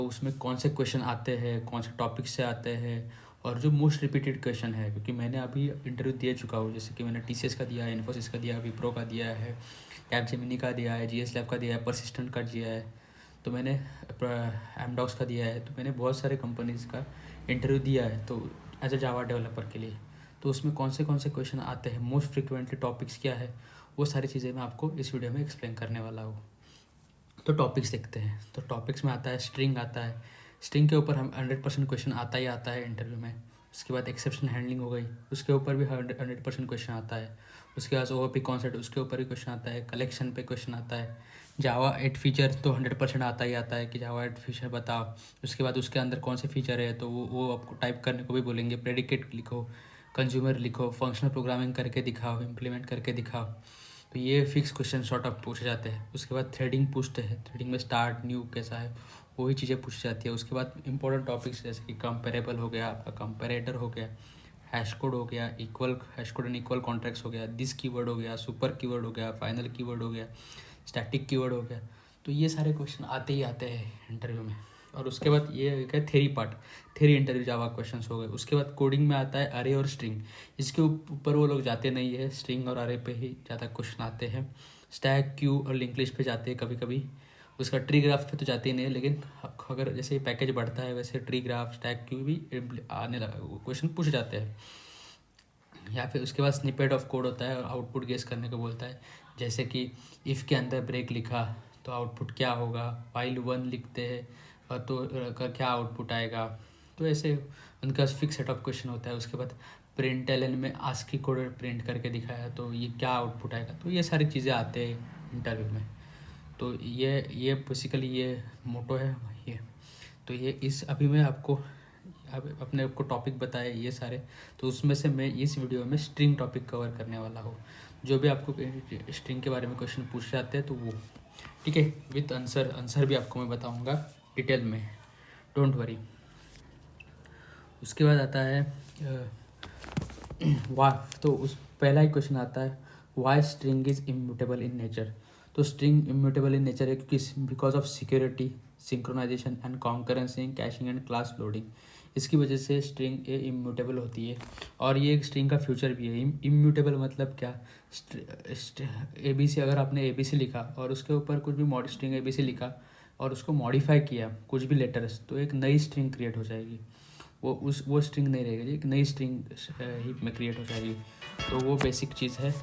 तो उसमें कौन से क्वेश्चन आते हैं, कौन से टॉपिक से आते हैं, और जो मोस्ट रिपीटेड क्वेश्चन है, क्योंकि मैंने अभी इंटरव्यू दे चुका हूँ। जैसे कि मैंने TCS का दिया है, इन्फोसिस का दिया है, विप्रो का दिया है, कैपजेमिनी का दिया है, GS लैब का दिया है, परसिस्टेंट का दिया है, तो मैंने एमडॉक्स का दिया है। तो मैंने बहुत सारे कंपनीज़ का इंटरव्यू दिया है तो एज अ जावा डेवलपर के लिए। तो उसमें कौन से क्वेश्चन आते हैं, मोस्ट फ्रिक्वेंटली टॉपिक्स क्या है, वो सारी चीज़ें मैं आपको इस वीडियो में एक्सप्लेन करने वाला हूँ। तो टॉपिक्स देखते हैं। तो टॉपिक्स में आता है स्ट्रिंग आता है। स्ट्रिंग के ऊपर हम 100% क्वेश्चन आता ही आता है इंटरव्यू में। उसके बाद एक्सेप्शन हैंडलिंग हो गई, उसके ऊपर भी 100% क्वेश्चन आता है। उसके बाद OOP कॉन्सेप्ट, उसके ऊपर भी क्वेश्चन आता है। कलेक्शन पे क्वेश्चन आता है। जावा 8 फीचर तो 100% आता ही आता है कि जावा 8 फीचर बताओ। उसके बाद उसके अंदर कौन से फीचर है तो वो आपको टाइप करने को भी बोलेंगे। प्रेडिकेट लिखो, कंज्यूमर लिखो, फंक्शनल प्रोग्रामिंग करके दिखाओ, इम्प्लीमेंट करके दिखाओ। तो ये फिक्स क्वेश्चन शॉर्ट ऑफ पूछे जाते हैं। उसके बाद थ्रेडिंग पूछते हैं, थ्रेडिंग में स्टार्ट न्यू कैसा है, वही चीज़ें पूछी जाती है। उसके बाद इंपॉर्टेंट टॉपिक्स जैसे कि कंपेरेबल हो गया, आपका कंपेरेटर हो गया, हैश कोड हो गया, equal hash code and equal contracts हो गया, दिस कीवर्ड हो गया, सुपर कीवर्ड हो गया, फाइनल कीवर्ड हो गया, स्टैटिक कीवर्ड हो गया। तो ये सारे क्वेश्चन आते ही आते हैं इंटरव्यू में। और उसके बाद ये है थ्योरी पार्ट, थ्योरी इंटरव्यू जावा क्वेश्चंस हो गए। उसके बाद कोडिंग में आता है अरे और स्ट्रिंग। इसके ऊपर वो लोग जाते नहीं है, स्ट्रिंग और अरे पे ही ज़्यादा क्वेश्चन आते हैं। स्टैक, क्यू और लिंक लिस्ट पे जाते हैं कभी कभी। उसका ट्री ग्राफ पे तो जाते ही नहीं है, लेकिन अगर जैसे पैकेज बढ़ता है वैसे ट्री ग्राफ, स्टैक, क्यू भी आने लगा, क्वेश्चन पूछ जाते हैं। या फिर उसके बाद स्निपेट ऑफ कोड होता है और आउटपुट गेस करने को बोलता है। जैसे कि इफ़ के अंदर ब्रेक लिखा तो आउटपुट क्या होगा, वाइल 1 लिखते हैं तो का क्या आउटपुट आएगा। तो ऐसे उनका फिक्स सेट ऑफ क्वेश्चन होता है। उसके बाद प्रिंट एलन में आस्की कोड प्रिंट करके दिखाया तो ये क्या आउटपुट आएगा। तो ये सारी चीज़ें आते हैं इंटरव्यू में। तो ये बेसिकली ये मोटो है ये। तो ये इस अभी मैं आपको अब अपने आपको टॉपिक बताए ये सारे, तो उसमें से मैं इस वीडियो में स्ट्रिंग टॉपिक कवर करने वाला हूँ। जो भी आपको स्ट्रिंग के बारे में क्वेश्चन पूछ जाते हैं तो वो ठीक है, विथ आंसर भी आपको मैं बताऊँगा डिटेल में, डोंट वरी। उसके बाद आता है वाई। तो उस पहला ही क्वेश्चन आता है why string is immutable in nature. तो स्ट्रिंग इम्यूटेबल इन नेचर है क्योंकि because of security, synchronisation and concurrency, caching and class loading. इसकी वजह से स्ट्रिंग ये इम्यूटेबल होती है। और ये एक स्ट्रिंग का फ्यूचर भी है। इम्यूटेबल मतलब क्या, ABC, अगर आपने ABC लिखा और उसके ऊपर कुछ भी स्ट्रिंग ABC लिखा और उसको मॉडिफाई किया कुछ भी लेटर्स, तो एक नई स्ट्रिंग क्रिएट हो जाएगी। वो स्ट्रिंग नहीं रहेगी, एक नई स्ट्रिंग हीप में क्रिएट हो जाएगी। तो वो बेसिक चीज़ है।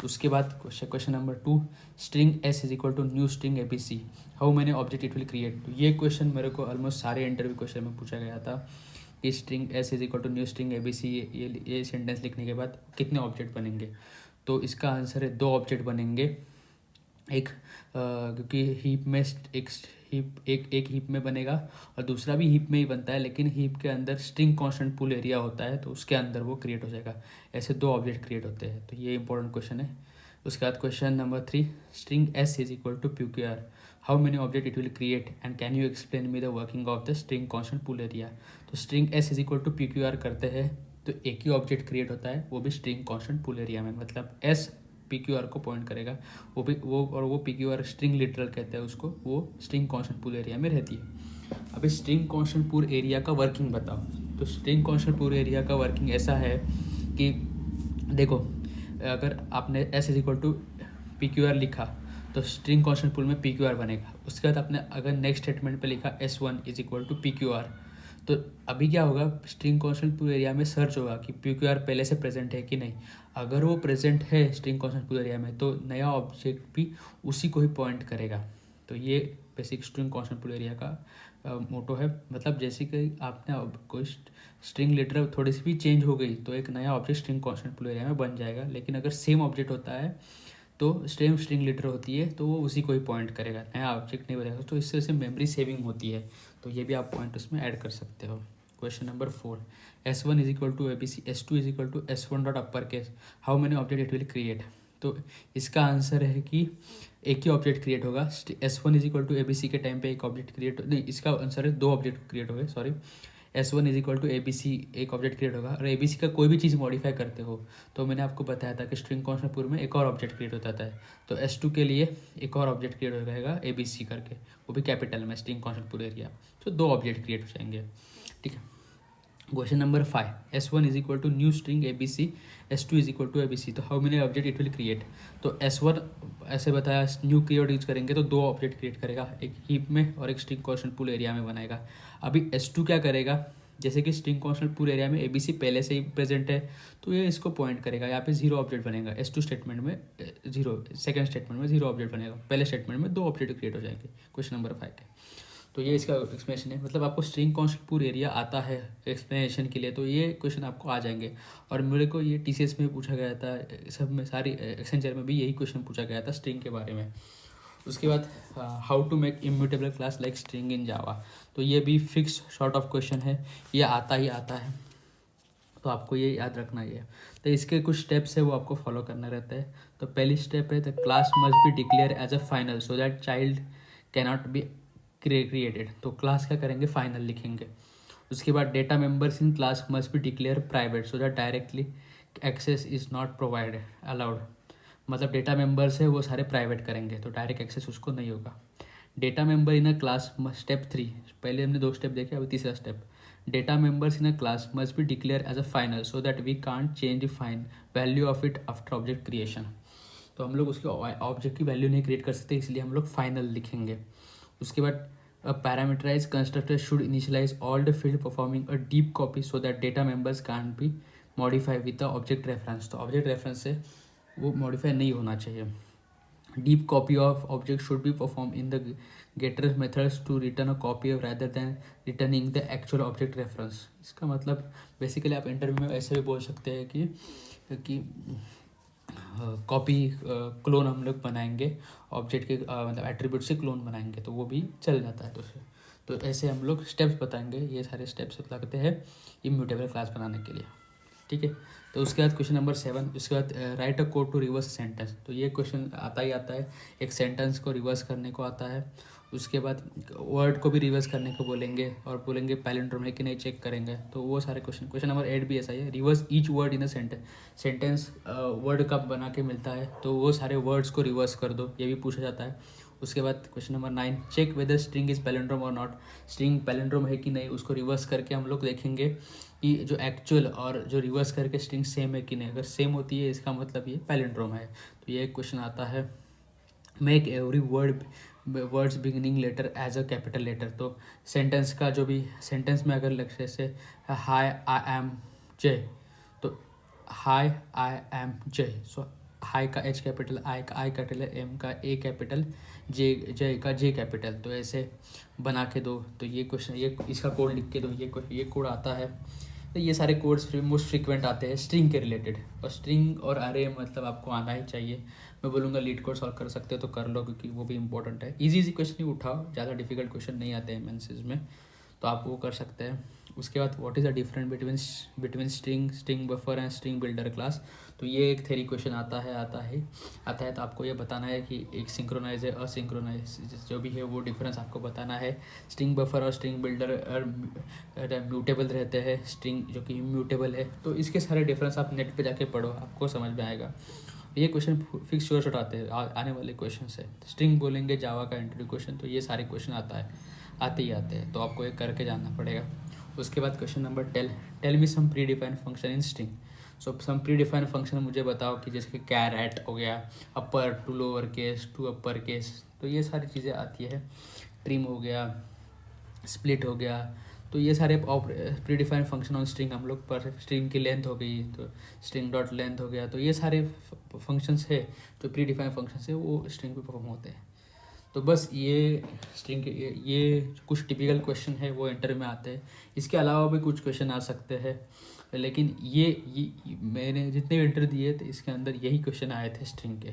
उसके बाद question number 2, string S is equal to new string ABC, how many object it will create. तो ये क्वेश्चन मेरे को ऑलमोस्ट सारे इंटरव्यू क्वेश्चन में पूछा गया था कि string S is equal to new string ABC, ये सेंटेंस लिखने के बाद कितने ऑब्जेक्ट बनेंगे। तो इसका आंसर है 2 ऑब्जेक्ट बनेंगे। एक क्योंकि हीप में एक हीप में बनेगा और दूसरा भी हीप में ही बनता है, लेकिन हीप के अंदर स्ट्रिंग कांस्टेंट पूल एरिया होता है तो उसके अंदर वो क्रिएट हो जाएगा। ऐसे 2 ऑब्जेक्ट क्रिएट होते हैं। तो ये इंपॉर्टेंट क्वेश्चन है। उसके बाद question number 3, string S is equal to PQR, how many object it will create and can you explain me the working of the string constant pool area. तो string S is equal to PQR करते हैं तो एक ही object create होता है, वो भी string constant pool area में। मतलब S PQR को पॉइंट करेगा, वो PQR स्ट्रिंग लिटरल कहते हैं उसको, वो स्ट्रिंग कांस्टेंट पूल एरिया में रहती है। अभी स्ट्रिंग कांस्टेंट पूल एरिया का वर्किंग बताओ। तो स्ट्रिंग कांस्टेंट पूल एरिया का वर्किंग ऐसा है कि देखो, अगर आपने S is equal to PQR लिखा तो स्ट्रिंग कांस्टेंट पूल में PQR बनेगा। उसके बाद आपने अगर नेक्स्ट स्टेटमेंट पे लिखा S1 is equal to PQR, तो अभी क्या होगा, स्ट्रिंग कांस्टेंट पूल एरिया में सर्च होगा कि PQR पहले से प्रेजेंट है कि नहीं। अगर वो प्रेजेंट है स्ट्रिंग कांस्टेंट पूल एरिया में तो नया ऑब्जेक्ट भी उसी को ही पॉइंट करेगा। तो ये basic string constant pool area का मोटो है। मतलब जैसे कि आपने कोई स्ट्रिंग लेटर थोड़ी सी भी चेंज हो गई तो एक नया object string constant pool area में बन जाएगा। लेकिन अगर सेम ऑब्जेक्ट होता है तो सेम स्ट्रिंग लेटर होती है तो वो उसी को ही पॉइंट करेगा, नया ऑब्जेक्ट नहीं बनेगा। तो इससे मेमोरी सेविंग होती है। तो ये भी आप पॉइंट उसमें ऐड कर सकते हो। Question number 4, S1 is equal to ABC, S2 is equal to S1 dot upper case, how many object it will create. तो इसका आंसर है कि एक ही ऑब्जेक्ट क्रिएट होगा। S1 is equal to ABC के टाइम पे एक ऑब्जेक्ट क्रिएट नहीं, इसका आंसर है 2 ऑब्जेक्ट क्रिएट हो गए, sorry. S1 is equal to ABC एक ऑब्जेक्ट क्रिएट होगा, और ABC का कोई भी चीज़ मॉडिफाई करते हो तो मैंने आपको बताया था कि स्ट्रिंग कांस्टेंट पूरे में एक और ऑब्जेक्ट क्रिएट होता है। तो S2 के लिए एक और ऑब्जेक्ट क्रिएट हो जाएगा ABC करके, वो भी कैपिटल में, स्ट्रिंग कांस्टेंट पूरे एरिया। तो 2 ऑब्जेक्ट क्रिएट हो जाएंगे, ठीक है। Question number 5, S1 is equal to new string ABC, S2 is equal to ABC, तो how many object it will create. तो S1 ऐसे बताया, न्यू कीवर्ड यूज करेंगे तो 2 ऑब्जेक्ट क्रिएट करेगा, एक हीप में और एक स्ट्रिंग कांस्टेंट पूल एरिया में बनाएगा। अभी S2 क्या करेगा, जैसे कि स्ट्रिंग कांस्टेंट पूल एरिया में ABC पहले से ही प्रेजेंट है, तो ये इसको पॉइंट करेगा, यहाँ पे 0 ऑब्जेक्ट बनेगा। S2 स्टेटमेंट में 0, सेकेंड स्टेटमेंट में 0 ऑब्जेक्ट बनेगा, पहले स्टेटमेंट में 2 ऑब्जेक्ट क्रिएट हो जाएंगे। क्वेश्चन नंबर 5 है। तो ये इसका एक्सप्लेनेशन है, मतलब आपको स्ट्रिंग कांस्टेंट पूल एरिया आता है एक्सप्लेनेशन के लिए, तो ये क्वेश्चन आपको आ जाएंगे। और मेरे को ये TCS में पूछा गया था, सब में सारी एक्सेंचर में भी यही क्वेश्चन पूछा गया था स्ट्रिंग के बारे में। उसके बाद how to make immutable class like string in Java, तो ये भी फिक्स शॉर्ट ऑफ क्वेश्चन है, ये आता ही आता है, तो आपको ये याद रखना ही है। तो इसके कुछ स्टेप्स है वो आपको फॉलो करना रहता है। तो पहली स्टेप है, the class must be declare as a final so that child cannot be created, तो क्लास क्या करेंगे, फाइनल लिखेंगे। उसके बाद data members in class must be declare private so that directly access is not provided allowed, मतलब data members है वो सारे प्राइवेट करेंगे तो डायरेक्ट एक्सेस उसको नहीं होगा। Data member in a class, step 3, पहले हमने 2 स्टेप देखे, अभी तीसरा step, data members in a class must be declare as a final so that we can't change fine value of it after object creation, तो हम लोग उसके object की वैल्यू नहीं क्रिएट कर सकते, इसलिए हम लोग फाइनल लिखेंगे। उसके बाद a parameterized constructor should initialize all the field performing a deep copy so that data members can't be modified with the object reference, तो object reference से वो modify नहीं होना चाहिए। deep copy of object should be performed in the getter methods to return a copy of rather than returning the actual object reference, इसका मतलब basically आप interview में ऐसे भी बोल सकते हैं कि कॉपी क्लोन हम लोग बनाएंगे ऑब्जेक्ट के, मतलब एट्रीब्यूट से क्लोन बनाएंगे तो वो भी चल जाता है। तो ऐसे हम लोग स्टेप्स बताएंगे, ये सारे स्टेप्स लगते हैं इम्यूटेबल क्लास बनाने के लिए, ठीक है। तो उसके बाद क्वेश्चन नंबर 7, उसके बाद write a code to reverse sentence, तो ये क्वेश्चन आता ही आता है, एक सेंटेंस को रिवर्स करने को आता है। उसके बाद वर्ड को भी रिवर्स करने को बोलेंगे और बोलेंगे पैलिंड्रोम है कि नहीं चेक करेंगे, तो वो सारे क्वेश्चन नंबर 8 भी ऐसा ही है, reverse each word in a sentence word कब बना के मिलता है, तो वो सारे वर्ड्स को रिवर्स कर दो, ये भी पूछा जाता है। उसके बाद question number 9, check whether string is palindrome और नॉट, स्ट्रिंग पैलिंड्रोम है कि नहीं, उसको रिवर्स करके हम लोग देखेंगे कि जो एक्चुअल और जो रिवर्स करके स्ट्रिंग सेम है कि नहीं, अगर सेम होती है इसका मतलब ये पैलिंड्रोम है। तो ये एक क्वेश्चन आता है, make every words beginning letter as a capital letter, तो सेंटेंस का जो भी सेंटेंस में अगर लक्ष्य से हाई आई एम जय, तो हाई आई एम जय, सो हाई का H कैपिटल, आई का I कैपिटल, M का A कैपिटल, जय का J कैपिटल, तो ऐसे बना के दो। तो ये क्वेश्चन, ये इसका कोड लिख के दो, ये कोड आता है। तो ये सारे कोड्स मोस्ट फ्रीक्वेंट आते हैं स्ट्रिंग के रिलेटेड, और स्ट्रिंग और अरे मतलब आपको आना ही चाहिए। मैं बोलूँगा लीड कोड सॉल्व कर सकते हो तो कर लो, क्योंकि वो भी इंपॉर्टेंट है। इजी क्वेश्चन ही उठाओ, ज़्यादा डिफिकल्ट क्वेश्चन नहीं आते हैं मेंसेस में, तो आप वो कर सकते हैं। उसके बाद what is the difference between string buffer and string builder class, तो ये एक थ्योरी क्वेश्चन आता है। तो आपको ये बताना है कि एक सिंक्रोनाइज है, असिंक्रोनाइज जो भी है वो डिफरेंस आपको बताना है। स्ट्रिंग बफर और स्ट्रिंग बिल्डर म्यूटेबल रहते हैं, स्ट्रिंग जो कि इम्यूटेबल है, तो इसके सारे डिफरेंस आप नेट पे जाके पढ़ो, आपको समझ में आएगा। ये क्वेश्चन फिक्स शॉर्ट आते हैं, आने वाले क्वेश्चन है। स्ट्रिंग बोलेंगे जावा का इंट्रोड्यू क्वेश्चन, तो ये सारे क्वेश्चन आते हैं, तो आपको एक करके जाना पड़ेगा। उसके बाद question number 10, tell me some predefined function in string, so some predefined function मुझे बताओ कि जैसे कि कैरेट हो गया, upper to lower case to upper case, तो ये सारी चीज़ें आती है। ट्रिम हो गया, स्प्लिट हो गया, तो ये सारे pre defined function on string हम लोग पर, स्ट्रिंग की लेंथ हो गई तो स्ट्रिंग डॉट लेंथ हो गया, तो ये सारे फंक्शंस है जो प्री डिफाइंड फंक्शंस है वो स्ट्रिंग पे परफॉर्म होते हैं। तो बस ये स्ट्रिंग के ये कुछ टिपिकल क्वेश्चन है वो इंटरव्यू में आते हैं। इसके अलावा भी कुछ क्वेश्चन आ सकते हैं, लेकिन ये मैंने जितने भी इंटरव्यू दिए थे इसके अंदर यही क्वेश्चन आए थे स्ट्रिंग के,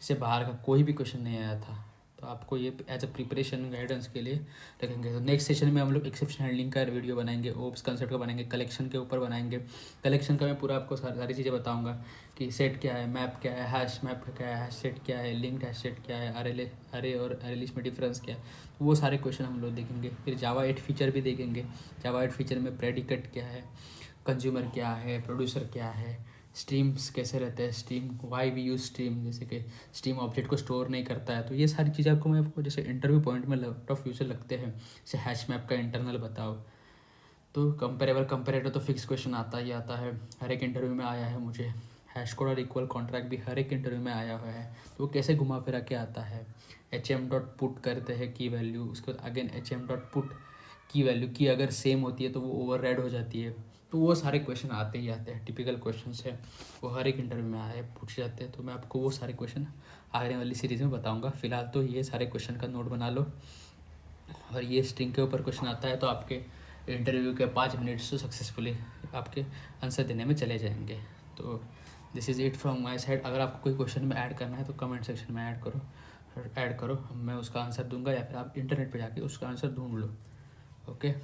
इससे बाहर का कोई भी क्वेश्चन नहीं आया था। तो आपको ये एज अ प्रिपरेशन गाइडेंस के लिए रखेंगे। तो नेक्स्ट सेशन में हम लोग एक्सेप्शन हैंडलिंग का वीडियो बनाएंगे, ओप्स कंसेप्ट का बनाएंगे, कलेक्शन के ऊपर बनाएंगे। कलेक्शन का मैं पूरा आपको सारी चीज़ें बताऊंगा कि सेट क्या है, मैप क्या है, हैश मैप क्या है, हैश सेट क्या है, लिंक्ड हैश सेट क्या है, अरे और अरे लिस्ट में डिफरेंस क्या है, तो वो सारे क्वेश्चन हम लोग देखेंगे। फिर जावा 8 फीचर भी देखेंगे। जावा 8 फीचर में प्रेडिकेट क्या है, कंज्यूमर क्या है, प्रोड्यूसर क्या है, स्ट्रीम्स कैसे रहते हैं, stream why we use stream, जैसे कि स्ट्रीम ऑब्जेक्ट को स्टोर नहीं करता है। तो ये सारी चीज़ें आपको जैसे इंटरव्यू पॉइंट में लॉट ऑफ फ्यूचर लगते हैं। जैसे हैश मैप का इंटरनल बताओ, तो कंपेरेटर तो फिक्स क्वेश्चन आता ही आता है, हर एक इंटरव्यू में आया है मुझे। हैश कोड और इक्वल कॉन्ट्रैक्ट भी हर एक इंटरव्यू में आया हुआ है, तो वो कैसे घुमा फिरा के आता है। HM.put करते हैं की वैल्यू, उसके बाद अगेन HM.put की वैल्यू की अगर सेम होती है तो वो ओवरराइड हो जाती है। तो वो सारे क्वेश्चन आते ही आते हैं, टिपिकल क्वेश्चन है, वो हर एक इंटरव्यू में आए पूछे जाते हैं। तो मैं आपको वो सारे क्वेश्चन आने वाली सीरीज़ में बताऊंगा। फिलहाल तो ये सारे क्वेश्चन का नोट बना लो, और ये स्ट्रिंग के ऊपर क्वेश्चन आता है तो आपके इंटरव्यू के 5 मिनट्स तो सक्सेसफुली आपके आंसर देने में चले जाएंगे। तो this is it from my side. अगर आपको कोई क्वेश्चन में ऐड करना है तो कमेंट सेक्शन में ऐड करो, मैं उसका आंसर दूंगा, या फिर आप इंटरनेट पे जाके उसका आंसर ढूंढ लो। ओके।